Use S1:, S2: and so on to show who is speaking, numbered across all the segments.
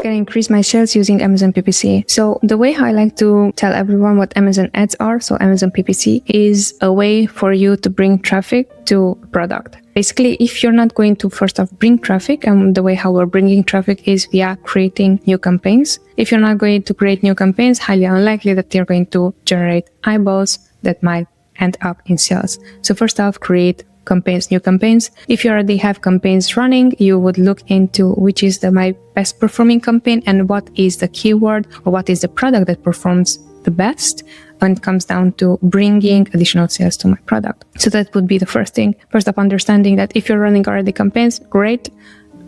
S1: can I increase my sales using Amazon PPC? So the way how I like to tell everyone what Amazon ads are, so Amazon PPC is a way for you to bring traffic to a product. Basically, if you're not going to first off bring traffic, and the way how we're bringing traffic is via creating new campaigns. If you're not going to create new campaigns, highly unlikely that you're going to generate eyeballs that might end up in sales. So first off, create campaigns, new campaigns. If you already have campaigns running, you would look into which is my best performing campaign and what is the keyword or what is the product that performs the best when it comes down to bringing additional sales to my product. So that would be the first thing. First of understanding that if you're running already campaigns, great.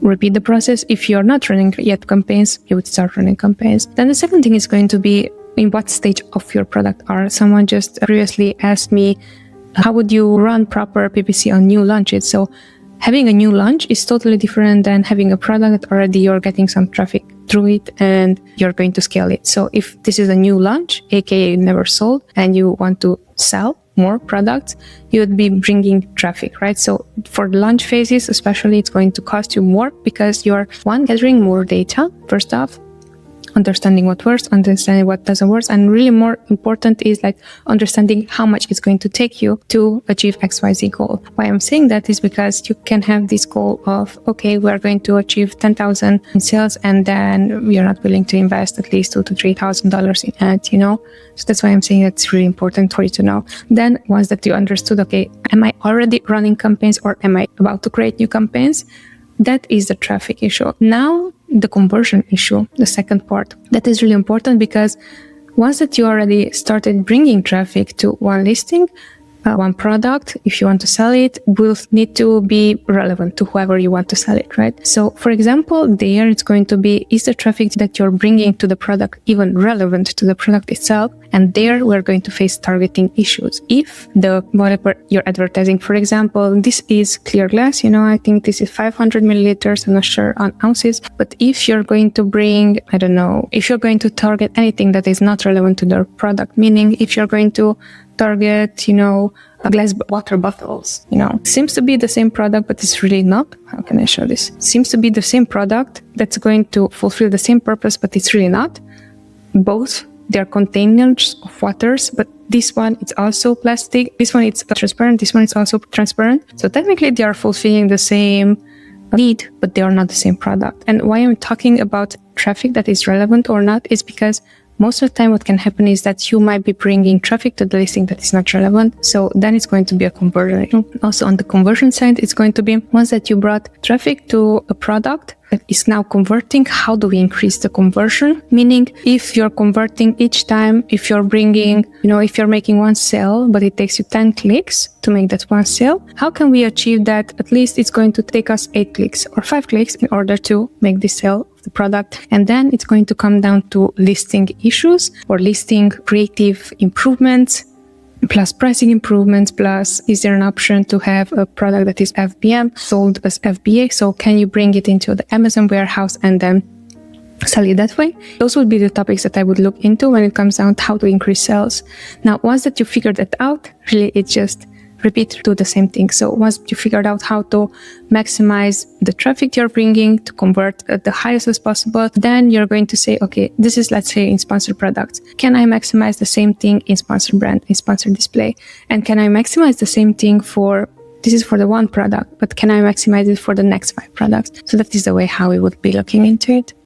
S1: Repeat the process. If you're not running yet campaigns, you would start running campaigns. Then the second thing is going to be in what stage of your product are. Someone just previously asked me, how would you run proper PPC on new launches? So having a new launch is totally different than having a product that already you're getting some traffic through it and you're going to scale it. So if this is a new launch, aka never sold, and you want to sell more products, you would be bringing traffic, right? So for the launch phases, especially, it's going to cost you more because you're gathering more data, first off, understanding what works, understanding what doesn't work, and really more important is understanding how much it's going to take you to achieve XYZ goal. Why I'm saying that is because you can have this goal of, okay, we're going to achieve 10,000 in sales, and then we are not willing to invest at least $2,000 to $3,000 in ads, So that's why I'm saying it's really important for you to know. Then once that you understood, okay, am I already running campaigns or am I about to create new campaigns? That is the traffic issue. Now, the conversion issue, the second part. That is really important because once that you already started bringing traffic to one listing, one product, if you want to sell it, will need to be relevant to whoever you want to sell it, right? So, for example, there it's going to be, is the traffic that you're bringing to the product even relevant to the product itself? And there we're going to face targeting issues. If whatever you're advertising, for example, this is clear glass, I think this is 500 milliliters, I'm not sure on ounces, but if you're going to bring, if you're going to target anything that is not relevant to their product, meaning if you're going to target, glass water bottles, seems to be the same product, but it's really not. How can I show this? Seems to be the same product that's going to fulfill the same purpose, but it's really not. Both, they're containers of waters, but this one, it's also plastic. This one, it's transparent. This one is also transparent. So technically they are fulfilling the same need, but they are not the same product. And why I'm talking about traffic that is relevant or not is because most of the time what can happen is that you might be bringing traffic to the listing that is not relevant. So then it's going to be a conversion. Also on the conversion side, it's going to be once that you brought traffic to a product that is now converting, how do we increase the conversion? Meaning if you're converting each time, if you're bringing, if you're making one sale, but it takes you 10 clicks to make that one sale, how can we achieve that? At least it's going to take us 8 clicks or 5 clicks in order to make this sale of the product. And then it's going to come down to listing issues or listing creative improvements, plus pricing improvements, plus is there an option to have a product that is FBM sold as FBA? So can you bring it into the Amazon warehouse and then sell it that way? Those would be the topics that I would look into when it comes down to how to increase sales. Now, once that you figured that out, really it's just repeat, do the same thing. So once you figured out how to maximize the traffic you're bringing to convert at the highest as possible, then you're going to say, okay, this is, let's say, in sponsored products. Can I maximize the same thing in sponsored brand, in sponsored display? And can I maximize the same thing this is for the one product, but can I maximize it for the next 5 products? So that is the way how we would be looking into it.